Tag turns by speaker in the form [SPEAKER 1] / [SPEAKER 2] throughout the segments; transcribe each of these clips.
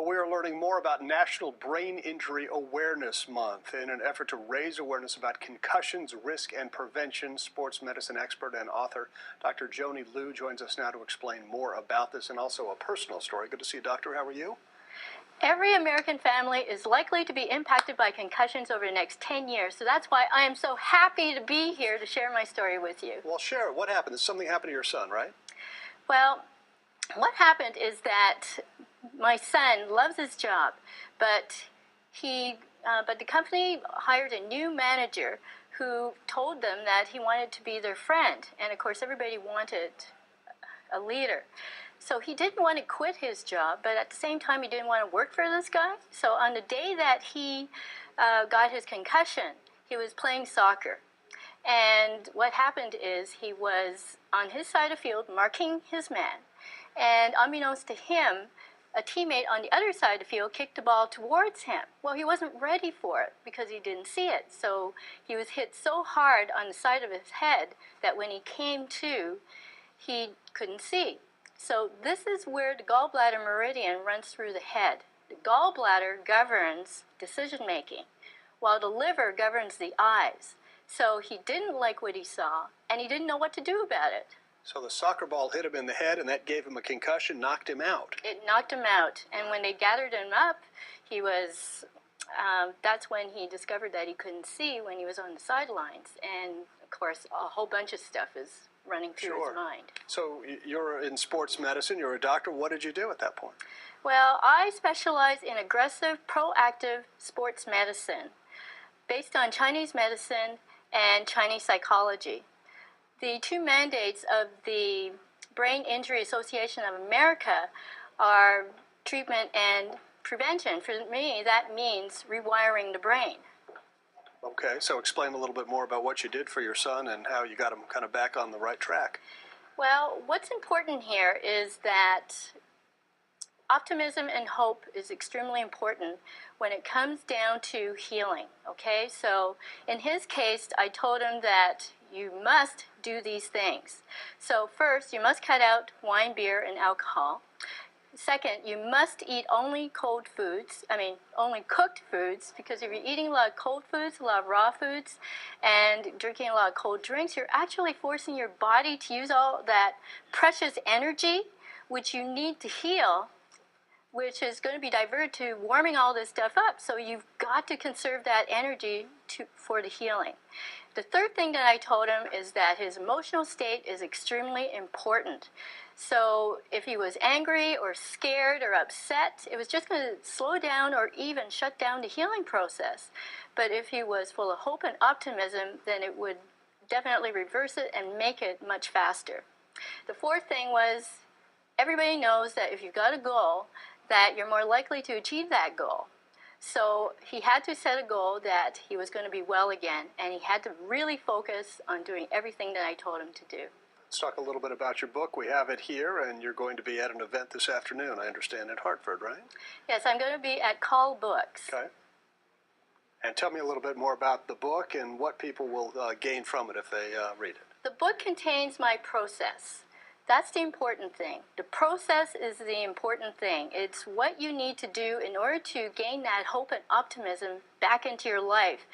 [SPEAKER 1] Well, we are learning more about National Brain Injury Awareness Month. In an effort to raise awareness about concussions, risk, and prevention, sports medicine expert and author DrJoanny joins us now to explain more about this and also a personal story. Good to see you, Doctor. How are you?
[SPEAKER 2] Every American family is likely to be impacted by concussions over the next 10 years, so that's why I am so happy to be here to share my story with you.
[SPEAKER 1] Well, share. What happened? Something happened to your son, right?
[SPEAKER 2] Well, what happened is that my son loves his job, but the company hired a new manager who told them that he wanted to be their friend, and of course everybody wanted a leader. So he didn't want to quit his job, but at the same time he didn't want to work for this guy. So on the day that he got his concussion, he was playing soccer. And what happened is he was on his side of the field marking his man. And unbeknownst to him, a teammate on the other side of the field kicked the ball towards him. Well, he wasn't ready for it because he didn't see it. So he was hit so hard on the side of his head that when he came to, he couldn't see. So this is where the gallbladder meridian runs through the head. The gallbladder governs decision-making, while the liver governs the eyes. So he didn't like what he saw, and he didn't know what to do about it.
[SPEAKER 1] So the soccer ball hit him in the head, and that gave him a concussion, knocked him out.
[SPEAKER 2] It knocked him out, and when they gathered him up, he was, that's when he discovered that he couldn't see when he was on the sidelines. And, of course, a whole bunch of stuff is running through his mind.
[SPEAKER 1] So you're in sports medicine, you're a doctor. What did you do at that point?
[SPEAKER 2] Well, I specialize in aggressive, proactive sports medicine based on Chinese medicine and Chinese psychology. The two mandates of the Brain Injury Association of America are treatment and prevention. For me, that means rewiring the brain.
[SPEAKER 1] Okay, so explain a little bit more about what you did for your son and how you got him kind of back on the right track.
[SPEAKER 2] Well, what's important here is that optimism and hope is extremely important when it comes down to healing, okay? So in his case, I told him that you must do these things. So first, you must cut out wine, beer, and alcohol. Second, you must eat only cold foods, only cooked foods, because if you're eating a lot of cold foods, a lot of raw foods, and drinking a lot of cold drinks, you're actually forcing your body to use all that precious energy which you need to heal, which is going to be diverted to warming all this stuff up. So you've got to conserve that energy for the healing. The third thing that I told him is that his emotional state is extremely important. So if he was angry or scared or upset, it was just going to slow down or even shut down the healing process. But if he was full of hope and optimism, then it would definitely reverse it and make it much faster. The fourth thing was, everybody knows that if you've got a goal, that you're more likely to achieve that goal. So he had to set a goal that he was going to be well again, and he had to really focus on doing everything that I told him to do.
[SPEAKER 1] Let's talk a little bit about your book. We have it here, and you're going to be at an event this afternoon, I understand, in Hartford, right?
[SPEAKER 2] Yes, I'm going to be at Gall Books.
[SPEAKER 1] Okay. And tell me a little bit more about the book and what people will gain from it if they read it.
[SPEAKER 2] The book contains my process. That's the important thing. The process is the important thing. It's what you need to do in order to gain that hope and optimism back into your life.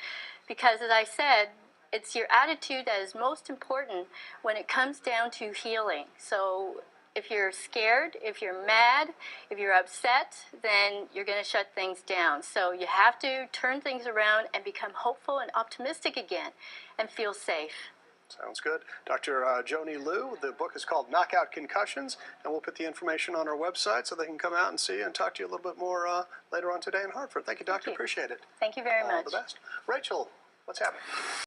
[SPEAKER 2] Because as I said, it's your attitude that is most important when it comes down to healing. So if you're scared, if you're mad, if you're upset, then you're going to shut things down. So you have to turn things around and become hopeful and optimistic again and feel safe.
[SPEAKER 1] Sounds good. DrJoanny, the book is called Knockout Concussions, and we'll put the information on our website so they can come out and see you and talk to you a little bit more later on today in Hartford. Thank you, Doctor. Appreciate it.
[SPEAKER 2] Thank you very much.
[SPEAKER 1] All the best. Rachel, what's happening?